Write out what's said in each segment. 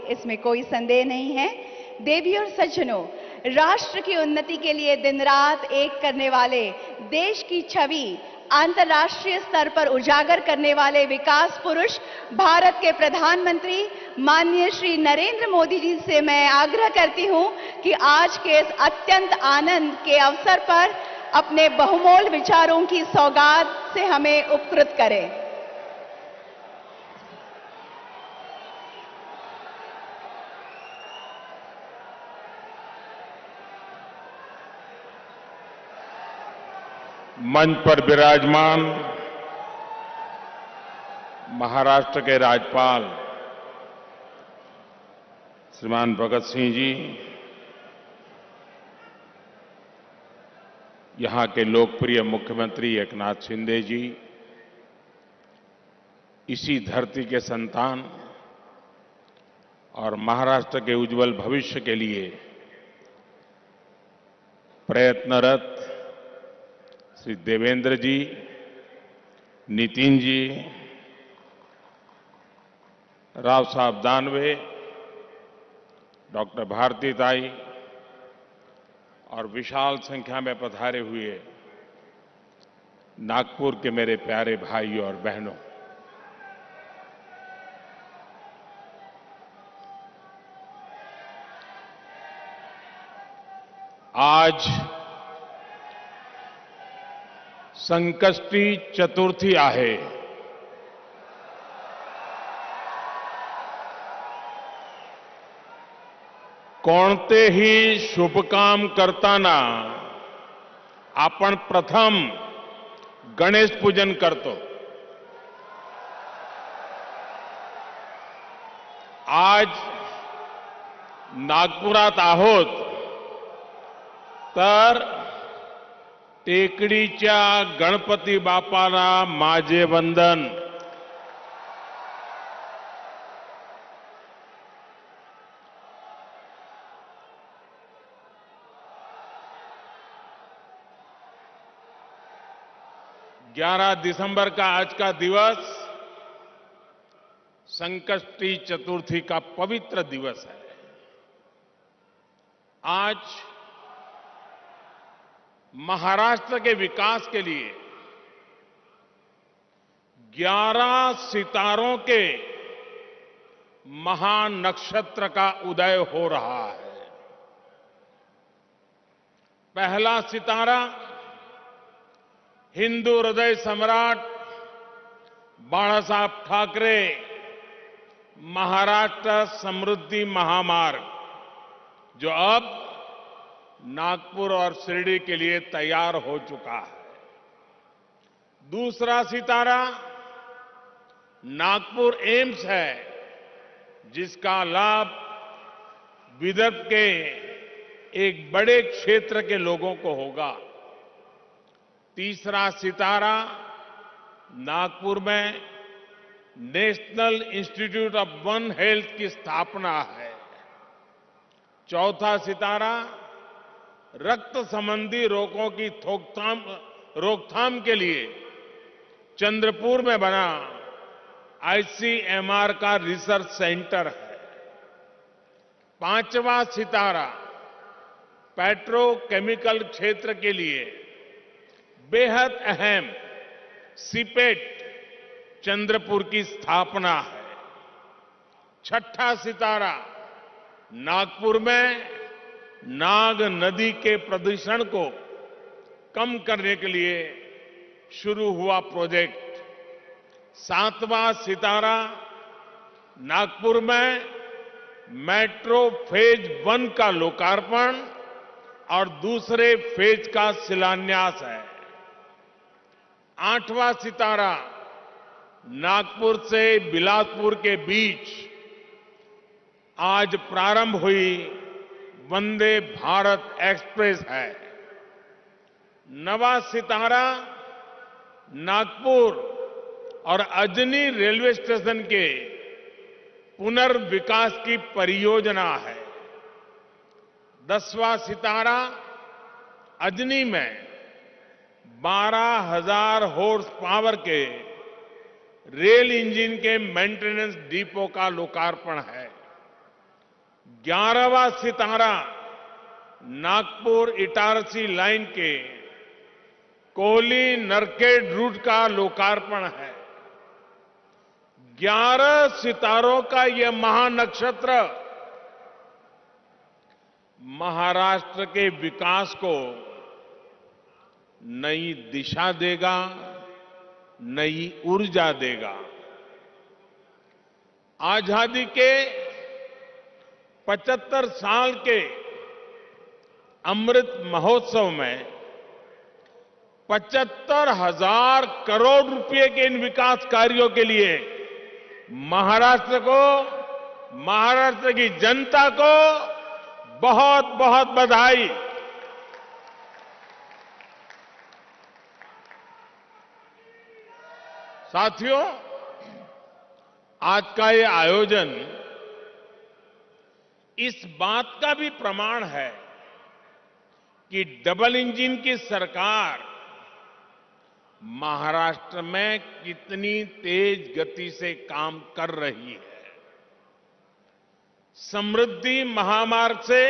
इसमें कोई संदेह नहीं है। देवी और सज्जनों, राष्ट्र की उन्नति के लिए दिन रात एक करने वाले, देश की छवि अंतर्राष्ट्रीय स्तर पर उजागर करने वाले विकास पुरुष भारत के प्रधानमंत्री माननीय श्री नरेंद्र मोदी जी से मैं आग्रह करती हूं कि आज के इस अत्यंत आनंद के अवसर पर अपने बहुमूल्य विचारों की सौगात से हमें उपकृत करें। मंच पर विराजमान महाराष्ट्र के राज्यपाल श्रीमान भगत सिंह जी, यहां के लोकप्रिय मुख्यमंत्री एकनाथ शिंदे जी, इसी धरती के संतान और महाराष्ट्र के उज्जवल भविष्य के लिए प्रयत्नरत श्री देवेंद्र जी, नितिन जी, राव साहब दानवे, डॉक्टर भारतीताई और विशाल संख्या में पधारे हुए नागपुर के मेरे प्यारे भाइयों और बहनों, आज संकष्टी चतुर्थी आहे। कोणतेही शुभकाम करताना आपण प्रथम गणेश पूजन करतो। आज नागपुरात आहोत तर टेकडीच्या गणपती बापाला माझे वंदन। ग्यारह दिसंबर का आज का दिवस संकष्टी चतुर्थी का पवित्र दिवस है। आज महाराष्ट्र के विकास के लिए 11 सितारों के महानक्षत्र का उदय हो रहा है। पहला सितारा हिंदू हृदय सम्राट बाला साहब ठाकरे महाराष्ट्र समृद्धि महामार्ग, जो अब नागपुर और शिरडी के लिए तैयार हो चुका है। दूसरा सितारा नागपुर एम्स है, जिसका लाभ विदर्भ के एक बड़े क्षेत्र के लोगों को होगा। तीसरा सितारा नागपुर में national institute of one health की स्थापना है। चौथा सितारा रक्त संबंधी रोगों की रोकथाम के लिए चंद्रपुर में बना आईसीएमआर का रिसर्च सेंटर है। पांचवा सितारा पेट्रोकेमिकल क्षेत्र के लिए बेहद अहम सीपेट चंद्रपुर की स्थापना है। छठा सितारा नागपुर में नाग नदी के प्रदूषण को कम करने के लिए शुरू हुआ प्रोजेक्ट। सातवां सितारा नागपुर में मेट्रो फेज 1 का लोकार्पण और दूसरे फेज का शिलान्यास है। आठवां सितारा नागपुर से बिलासपुर के बीच आज प्रारंभ हुई वंदे भारत एक्सप्रेस है। नवा सितारा नागपुर और अजनी रेलवे स्टेशन के पुनर्विकास की परियोजना है। 10वां सितारा अजनी में 12,000 हॉर्स पावर के रेल इंजन के मेंटेनेंस डिपो का लोकार्पण है। 11वां सितारा नागपुर इटारसी लाइन के कोहली नरखेड़ रूट का लोकार्पण है। 11 सितारों का यह महानक्षत्र महाराष्ट्र के विकास को नई दिशा देगा, नई ऊर्जा देगा। आजादी के 75 साल के अमृत महोत्सव में 75,000 करोड़ रुपए के इन विकास कार्यों के लिए महाराष्ट्र को, महाराष्ट्र की जनता को बहुत बहुत बधाई। साथियों, आज का ये आयोजन इस बात का भी प्रमाण है कि डबल इंजन की सरकार महाराष्ट्र में कितनी तेज गति से काम कर रही है। समृद्धि महामार्ग से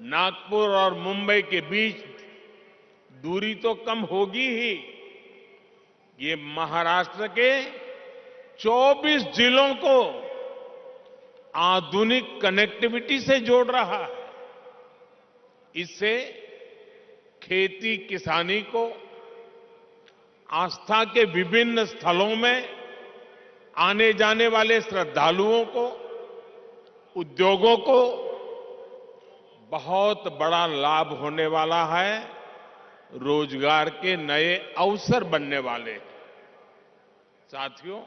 नागपुर और मुंबई के बीच दूरी तो कम होगी ही, ये महाराष्ट्र के 24 जिलों को आधुनिक कनेक्टिविटी से जोड़ रहा है। इससे खेती किसानी को, आस्था के विभिन्न स्थलों में आने जाने वाले श्रद्धालुओं को, उद्योगों को बहुत बड़ा लाभ होने वाला है। रोजगार के नए अवसर बनने वाले हैं। साथियों,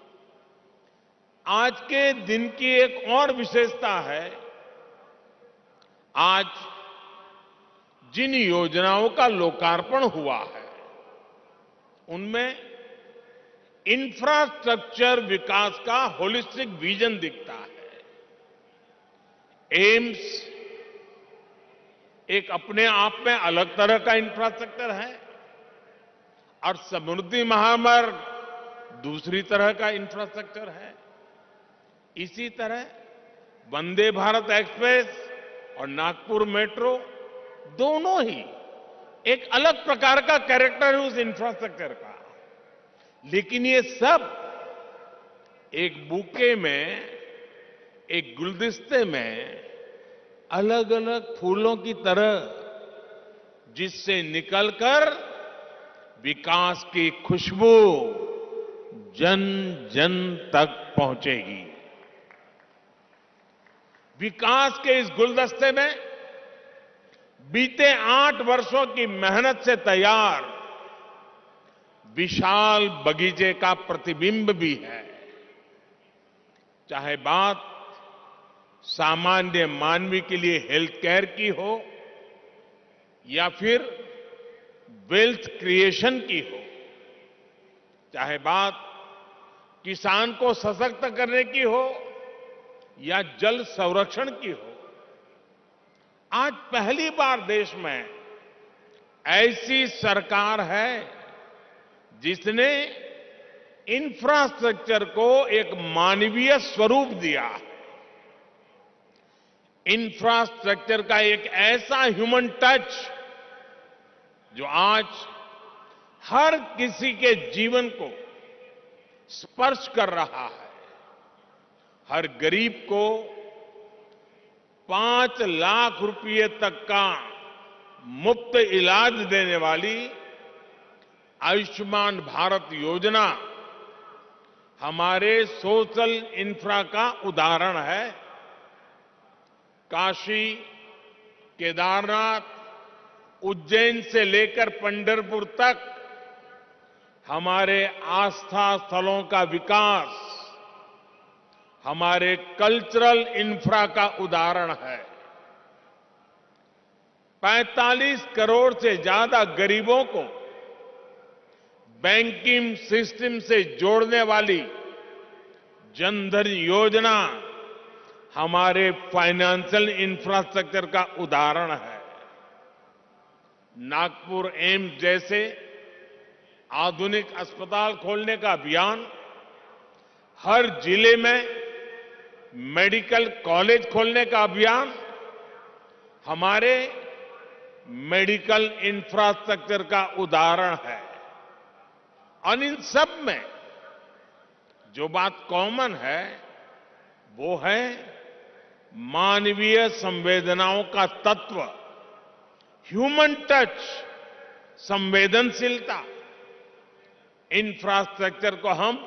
आज के दिन की एक और विशेषता है। आज जिन योजनाओं का लोकार्पण हुआ है उनमें इंफ्रास्ट्रक्चर विकास का होलिस्टिक विजन दिखता है। एम्स एक अपने आप में अलग तरह का इंफ्रास्ट्रक्चर है और समृद्धि महामार्ग दूसरी तरह का इंफ्रास्ट्रक्चर है। इसी तरह वंदे भारत एक्सप्रेस और नागपुर मेट्रो दोनों ही एक अलग प्रकार का कैरेक्टर है उस इंफ्रास्ट्रक्चर का। लेकिन ये सब एक बुके में, एक गुलदस्ते में अलग अलग फूलों की तरह जिससे निकलकर विकास की खुशबू जन जन तक पहुंचेगी। विकास के इस गुलदस्ते में बीते 8 वर्षों की मेहनत से तैयार विशाल बगीचे का प्रतिबिंब भी है। चाहे बात सामान्य मानवी के लिए हेल्थ केयर की हो या फिर वेल्थ क्रिएशन की हो, चाहे बात किसान को सशक्त करने की हो या जल संरक्षण की हो, आज पहली बार देश में ऐसी सरकार है जिसने इंफ्रास्ट्रक्चर को एक मानवीय स्वरूप दिया है। इंफ्रास्ट्रक्चर का एक ऐसा ह्यूमन टच जो आज हर किसी के जीवन को स्पर्श कर रहा है। हर गरीब को 5 लाख रुपए तक का मुफ्त इलाज देने वाली आयुष्मान भारत योजना हमारे सोशल इंफ्रा का उदाहरण है। काशी, केदारनाथ, उज्जैन से लेकर पंढरपुर तक हमारे आस्था स्थलों का विकास हमारे कल्चरल इंफ्रा का उदाहरण है। 45 करोड़ से ज्यादा गरीबों को बैंकिंग सिस्टम से जोड़ने वाली जनधन योजना हमारे फाइनेंशियल इंफ्रास्ट्रक्चर का उदाहरण है। नागपुर एम्स जैसे आधुनिक अस्पताल खोलने का अभियान हर जिले में मेडिकल कॉलेज खोलने का अभियान हमारे मेडिकल इंफ्रास्ट्रक्चर का उदाहरण है। और इन सब में जो बात कॉमन है वो है मानवीय संवेदनाओं का तत्व, ह्यूमन टच, संवेदनशीलता। इंफ्रास्ट्रक्चर को हम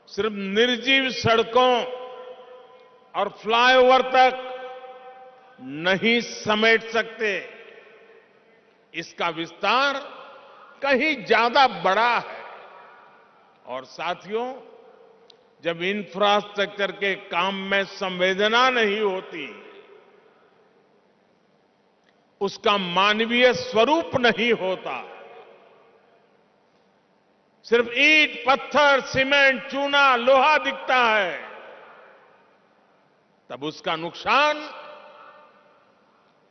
सिर्फ निर्जीव सड़कों और फ्लाईओवर तक नहीं समेट सकते। इसका विस्तार कहीं ज्यादा बड़ा है। और साथियों, जब इंफ्रास्ट्रक्चर के काम में संवेदना नहीं होती, उसका मानवीय स्वरूप नहीं होता, सिर्फ ईंट, पत्थर, सीमेंट, चूना, लोहा दिखता है, तब उसका नुकसान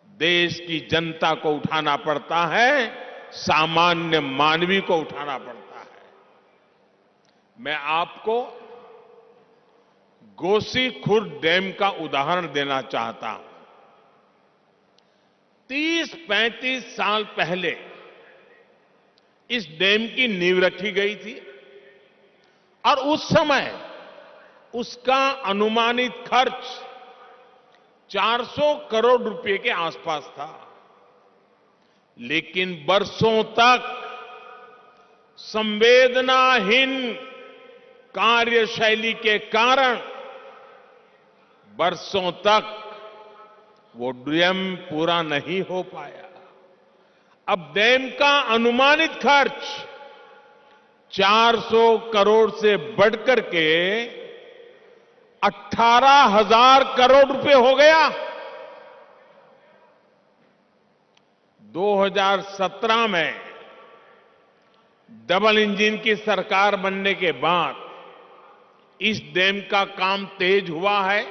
देश की जनता को उठाना पड़ता है, सामान्य मानवी को उठाना पड़ता है। मैं आपको गोसीखुर्द डैम का उदाहरण देना चाहता हूं। 30-35 साल पहले इस डैम की नींव रखी गई थी और उस समय उसका अनुमानित खर्च 400 करोड़ रुपए के आसपास था। लेकिन बरसों तक संवेदनाहीन कार्यशैली के कारण बरसों तक वो डैम पूरा नहीं हो पाया। अब डैम का अनुमानित खर्च 400 करोड़ से बढ़कर के 18,000 करोड़ रुपए हो गया। 2017 में डबल इंजन की सरकार बनने के बाद इस डैम का काम तेज हुआ है।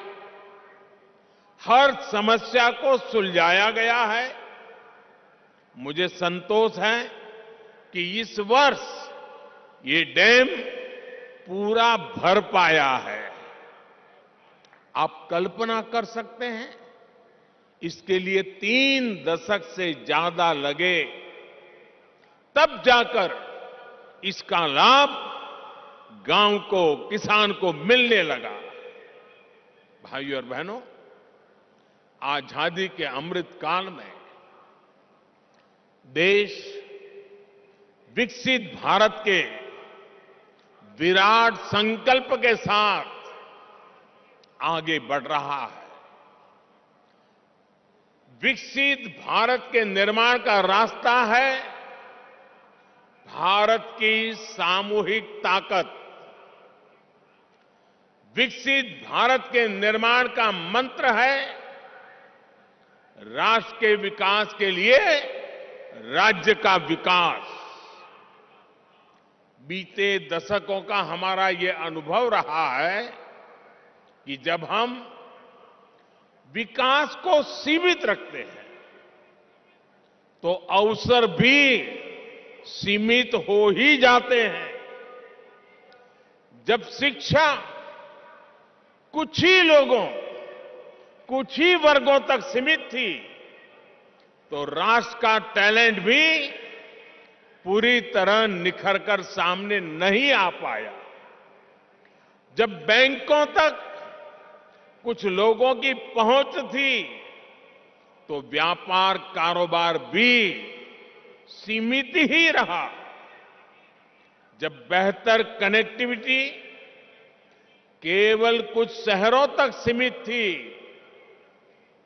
हर समस्या को सुलझाया गया है। मुझे संतोष है कि इस वर्ष ये डैम पूरा भर पाया है। आप कल्पना कर सकते हैं, इसके लिए 3 दशक से ज्यादा लगे, तब जाकर इसका लाभ गांव को, किसान को मिलने लगा। भाइयों और बहनों, आजादी के अमृत काल में देश विकसित भारत के विराट संकल्प के साथ आगे बढ़ रहा है। विकसित भारत के निर्माण का रास्ता है भारत की सामूहिक ताकत। विकसित भारत के निर्माण का मंत्र है राष्ट्र के विकास के लिए राज्य का विकास। बीते दशकों का हमारा ये अनुभव रहा है कि जब हम विकास को सीमित रखते हैं तो अवसर भी सीमित हो ही जाते हैं। जब शिक्षा कुछ ही लोगों, कुछ ही वर्गों तक सीमित थी, तो राष्ट्र का टैलेंट भी पूरी तरह निखर कर सामने नहीं आ पाया। जब बैंकों तक कुछ लोगों की पहुंच थी, तो व्यापार कारोबार भी सीमित ही रहा। जब बेहतर कनेक्टिविटी केवल कुछ शहरों तक सीमित थी,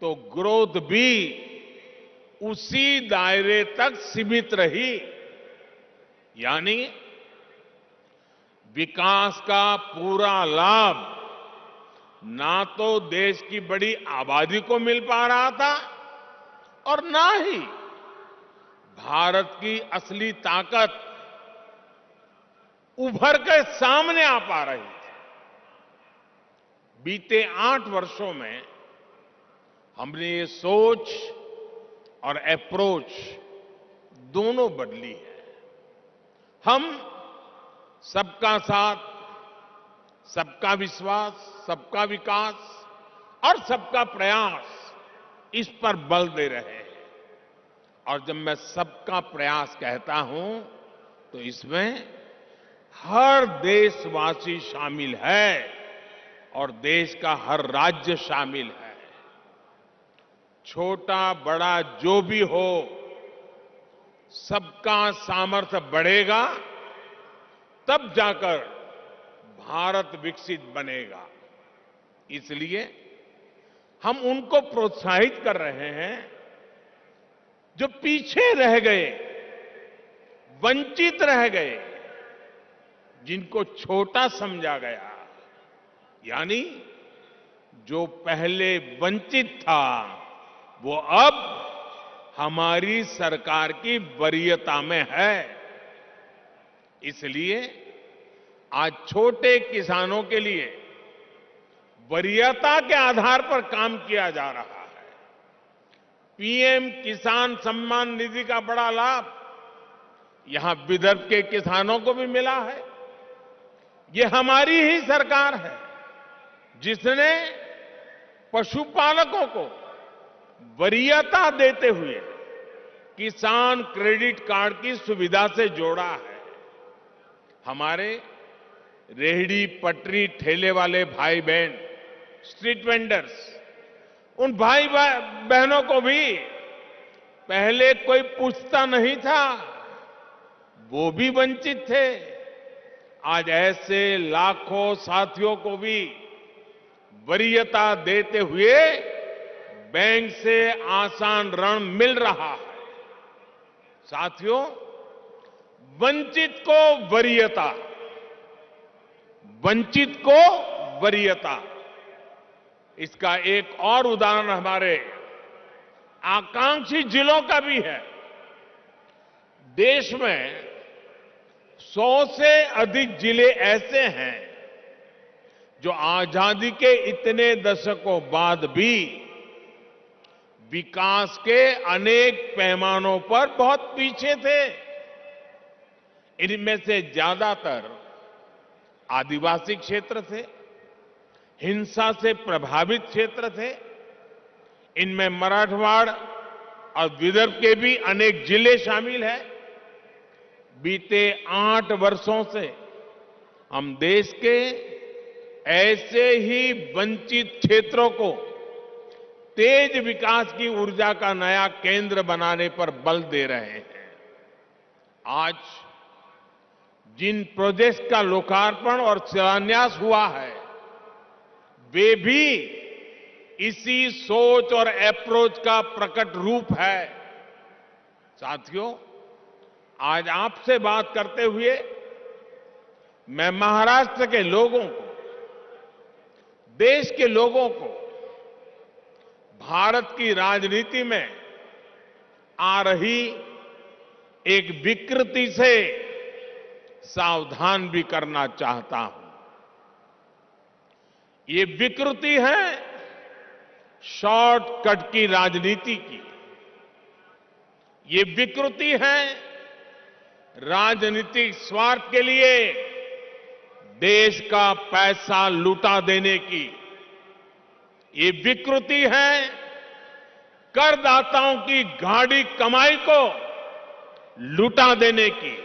तो ग्रोथ भी उसी दायरे तक सीमित रही। यानी विकास का पूरा लाभ ना तो देश की बड़ी आबादी को मिल पा रहा था और ना ही भारत की असली ताकत उभर के सामने आ पा रही थी। बीते 8 वर्षों में हमने ये सोच और अप्रोच दोनों बदली है। हम सबका साथ, सबका विश्वास, सबका विकास और सबका प्रयास, इस पर बल दे रहे हैं। और जब मैं सबका प्रयास कहता हूं तो इसमें हर देशवासी शामिल है और देश का हर राज्य शामिल है। छोटा बड़ा जो भी हो, सबका सामर्थ्य बढ़ेगा तब जाकर भारत विकसित बनेगा। इसलिए हम उनको प्रोत्साहित कर रहे हैं जो पीछे रह गए, वंचित रह गए, जिनको छोटा समझा गया, यानी जो पहले वंचित था वो अब हमारी सरकार की वरीयता में है। इसलिए आज छोटे किसानों के लिए वरीयता के आधार पर काम किया जा रहा है। पीएम किसान सम्मान निधि का बड़ा लाभ यहां विदर्भ के किसानों को भी मिला है। ये हमारी ही सरकार है जिसने पशुपालकों को वरीयता देते हुए किसान क्रेडिट कार्ड की सुविधा से जोड़ा है। हमारे रेहड़ी पटरी ठेले वाले भाई बहन, स्ट्रीट वेंडर्स, उन भाई बहनों को भी पहले कोई पूछता नहीं था, वो भी वंचित थे। आज ऐसे लाखों साथियों को भी वरीयता देते हुए बैंक से आसान ऋण मिल रहा है। साथियों, वंचित को वरीयता, वंचित को वरीयता, इसका एक और उदाहरण हमारे आकांक्षी जिलों का भी है। देश में 100 से अधिक जिले ऐसे हैं जो आजादी के इतने दशकों बाद भी विकास के अनेक पैमानों पर बहुत पीछे थे। इनमें से ज्यादातर आदिवासी क्षेत्र थे, हिंसा से प्रभावित क्षेत्र थे। इनमें मराठवाड़ और विदर्भ के भी अनेक जिले शामिल हैं। बीते 8 वर्षों से हम देश के ऐसे ही वंचित क्षेत्रों को तेज विकास की ऊर्जा का नया केंद्र बनाने पर बल दे रहे हैं। आज जिन प्रोजेक्ट्स का लोकार्पण और शिलान्यास हुआ है, वे भी इसी सोच और अप्रोच का प्रकट रूप है। साथियों, आज आपसे बात करते हुए मैं महाराष्ट्र के लोगों को, देश के लोगों को भारत की राजनीति में आ रही एक विकृति से सावधान भी करना चाहता हूं। ये विकृति है शॉर्टकट की राजनीति की। ये विकृति है राजनीतिक स्वार्थ के लिए देश का पैसा लुटा देने की। ये विकृति है करदाताओं की गाढ़ी कमाई को लुटा देने की।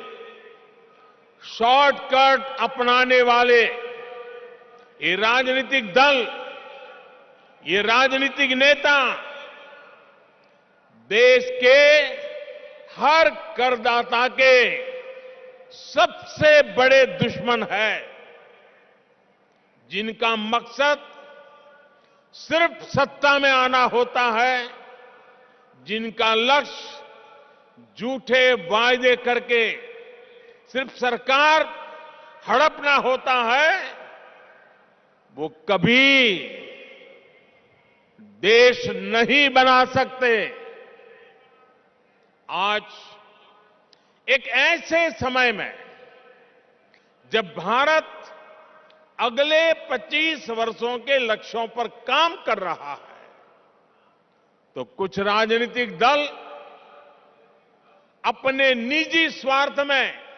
शॉर्टकट अपनाने वाले ये राजनीतिक दल, ये राजनीतिक नेता देश के हर करदाता के सबसे बड़े दुश्मन है, जिनका मकसद सिर्फ सत्ता में आना होता है, जिनका लक्ष्य झूठे वायदे करके सिर्फ सरकार हड़पना होता है, वो कभी देश नहीं बना सकते। आज एक ऐसे समय में जब भारत अगले 25 वर्षों के लक्ष्यों पर काम कर रहा है, तो कुछ राजनीतिक दल अपने निजी स्वार्थ में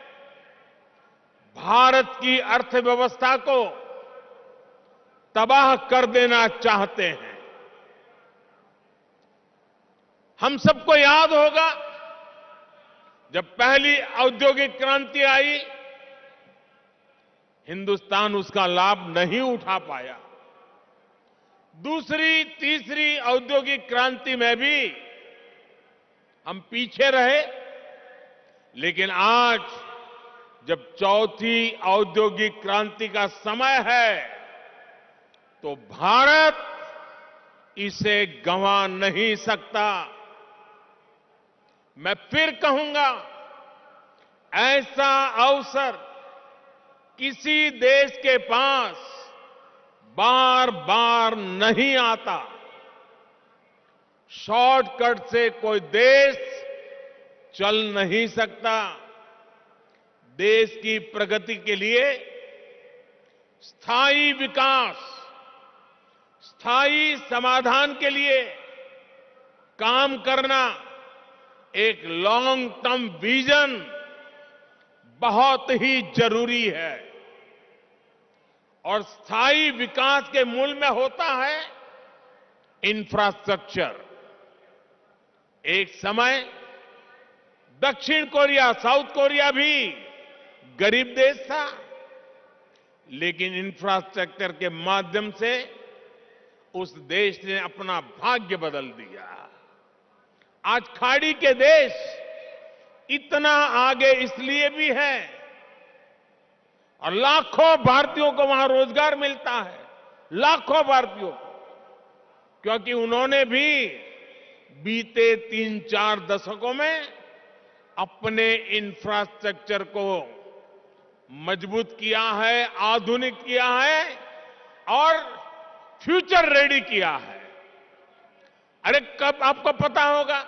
भारत की अर्थव्यवस्था को तबाह कर देना चाहते हैं। हम सबको याद होगा जब पहली औद्योगिक क्रांति आई, हिंदुस्तान उसका लाभ नहीं उठा पाया। दूसरी, तीसरी औद्योगिक क्रांति में भी हम पीछे रहे, लेकिन आज जब चौथी औद्योगिक क्रांति का समय है, तो भारत इसे गंवा नहीं सकता। मैं फिर कहूंगा, ऐसा अवसर किसी देश के पास बार बार नहीं आता। शॉर्टकट से कोई देश चल नहीं सकता। देश की प्रगति के लिए स्थायी विकास, स्थायी समाधान के लिए काम करना, एक लॉन्ग टर्म विजन बहुत ही जरूरी है। और स्थायी विकास के मूल में होता है इंफ्रास्ट्रक्चर। एक समय दक्षिण कोरिया, साउथ कोरिया भी गरीब देश था, लेकिन इंफ्रास्ट्रक्चर के माध्यम से उस देश ने अपना भाग्य बदल दिया। आज खाड़ी के देश इतना आगे इसलिए भी है, और लाखों भारतीयों को वहां रोजगार मिलता है, लाखों भारतीयों को, क्योंकि उन्होंने भी बीते 3-4 दशकों में अपने इंफ्रास्ट्रक्चर को मजबूत किया है, आधुनिक किया है और फ्यूचर रेडी किया है। अरे कब आपको पता होगा,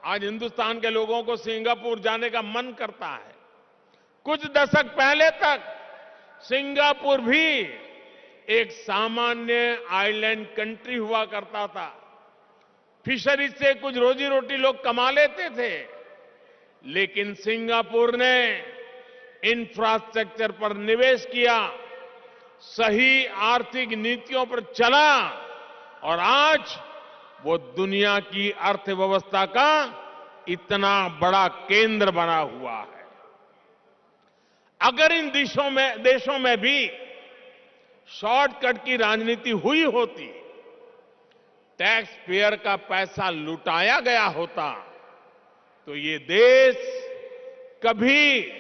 आज हिंदुस्तान के लोगों को सिंगापुर जाने का मन करता है। कुछ दशक पहले तक सिंगापुर भी एक सामान्य आइलैंड कंट्री हुआ करता था। फिशरीज से कुछ रोजी रोटी लोग कमा लेते थे, लेकिन सिंगापुर ने इंफ्रास्ट्रक्चर पर निवेश किया, सही आर्थिक नीतियों पर चला, और आज वो दुनिया की अर्थव्यवस्था का इतना बड़ा केंद्र बना हुआ है। अगर इन देशों में भी शॉर्टकट की राजनीति हुई होती, टैक्स पेयर का पैसा लुटाया गया होता, तो ये देश कभी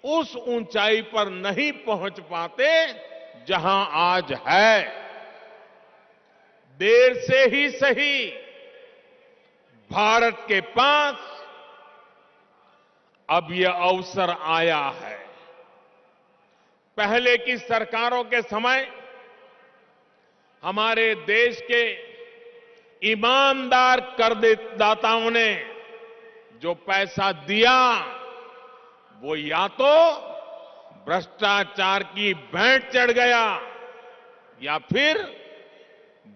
उस ऊंचाई पर नहीं पहुंच पाते जहां आज है। देर से ही सही, भारत के पास अब यह अवसर आया है। पहले की सरकारों के समय हमारे देश के ईमानदार करदाताओं ने जो पैसा दिया, वो या तो भ्रष्टाचार की भेंट चढ़ गया, या फिर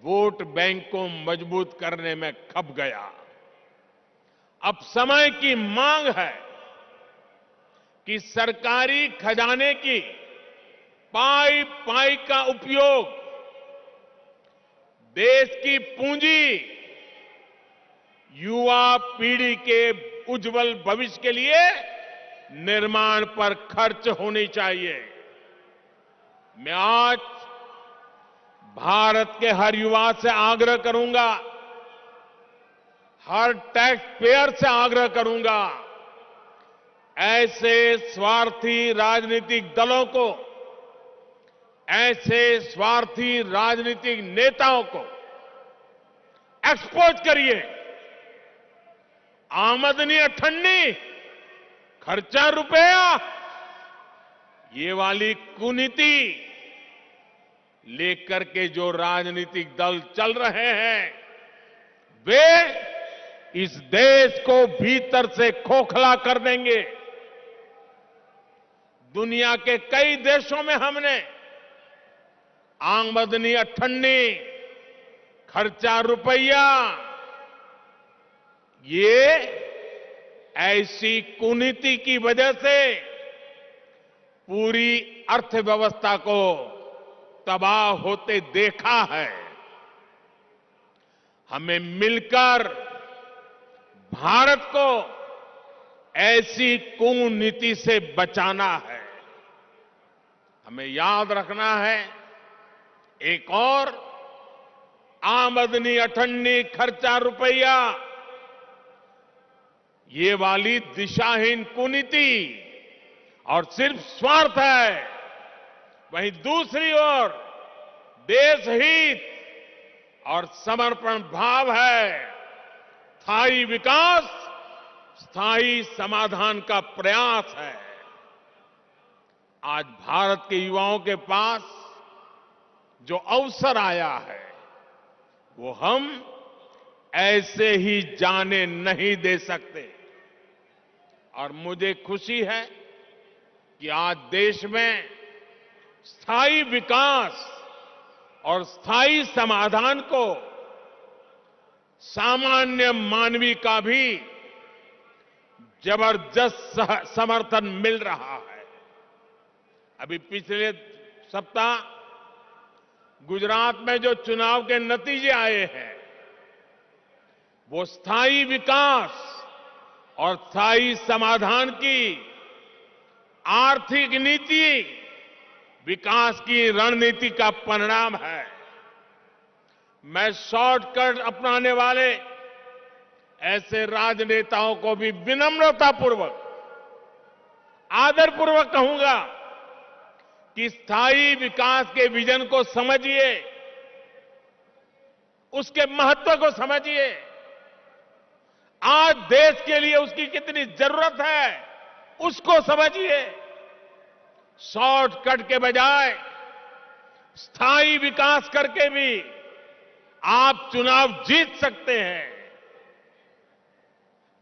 वोट बैंक को मजबूत करने में खप गया। अब समय की मांग है कि सरकारी खजाने की पाई पाई का उपयोग देश की पूंजी, युवा पीढ़ी के उज्जवल भविष्य के लिए निर्माण पर खर्च होनी चाहिए। मैं आज भारत के हर युवा से आग्रह करूंगा, हर टैक्स पेयर से आग्रह करूंगा, ऐसे स्वार्थी राजनीतिक दलों को, ऐसे स्वार्थी राजनीतिक नेताओं को एक्सपोज करिए। आमदनी अठन्नी, खर्चा रुपया, ये वाली कुनीति लेकर के जो राजनीतिक दल चल रहे हैं, वे इस देश को भीतर से खोखला कर देंगे। दुनिया के कई देशों में हमने आमदनी अठन्नी, खर्चा रुपया, ये ऐसी कुनीति की वजह से पूरी अर्थव्यवस्था को तबाह होते देखा है। हमें मिलकर भारत को ऐसी कुनीति से बचाना है। हमें याद रखना है, एक और आमदनी अठन्नी खर्चा रुपया, ये वाली दिशाहीन कुनीति और सिर्फ स्वार्थ है। वहीं दूसरी ओर देश हित और समर्पण भाव है। स्थायी विकास, स्थायी समाधान का प्रयास है। आज भारत के युवाओं के पास जो अवसर आया है, वो हम ऐसे ही जाने नहीं दे सकते। और मुझे खुशी है कि आज देश में स्थायी विकास और स्थायी समाधान को सामान्य मानवी का भी जबरदस्त समर्थन मिल रहा है। अभी पिछले सप्ताह गुजरात में जो चुनाव के नतीजे आए हैं, वो स्थायी विकास और स्थायी समाधान की आर्थिक नीति, विकास की रणनीति का परिणाम है। मैं शॉर्टकट अपनाने वाले ऐसे राजनेताओं को भी विनम्रतापूर्वक, आदरपूर्वक कहूंगा कि स्थायी विकास के विजन को समझिए, उसके महत्व को समझिए। आज देश के लिए उसकी कितनी जरूरत है, उसको समझिए। शॉर्टकट के बजाय स्थायी विकास करके भी आप चुनाव जीत सकते हैं,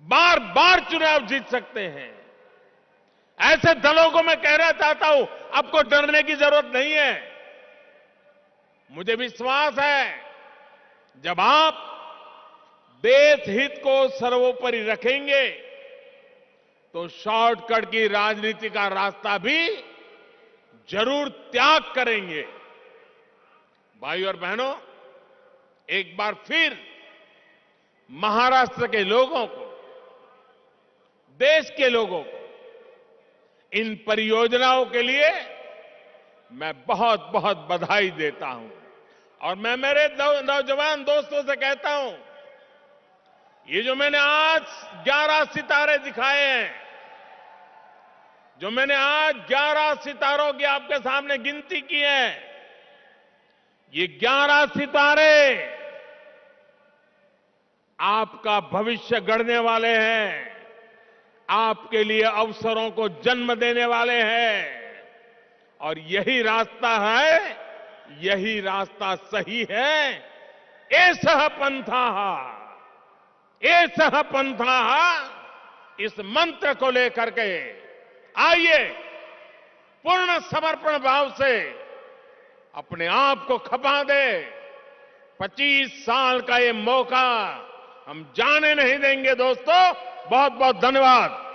बार बार चुनाव जीत सकते हैं। ऐसे दलों को मैं कहना चाहता हूं, आपको डरने की जरूरत नहीं है। मुझे विश्वास है, जब आप देश हित को सर्वोपरि रखेंगे, तो शॉर्टकट की राजनीति का रास्ता भी जरूर त्याग करेंगे। भाइयों और बहनों, एक बार फिर महाराष्ट्र के लोगों को, देश के लोगों को इन परियोजनाओं के लिए मैं बहुत बहुत बधाई देता हूं। और मैं मेरे नौजवान दोस्तों से कहता हूं, ये जो मैंने आज 11 सितारे दिखाए हैं, जो मैंने आज 11 सितारों की आपके सामने गिनती की है, ये 11 सितारे आपका भविष्य गढ़ने वाले हैं, आपके लिए अवसरों को जन्म देने वाले हैं। और यही रास्ता है, यही रास्ता सही है। एषः पंथः, एषः पंथः, इस मंत्र को लेकर के आइए, पूर्ण समर्पण भाव से अपने आप को खपा दे। 25 साल का ये मौका हम जाने नहीं देंगे दोस्तों। बहुत बहुत धन्यवाद।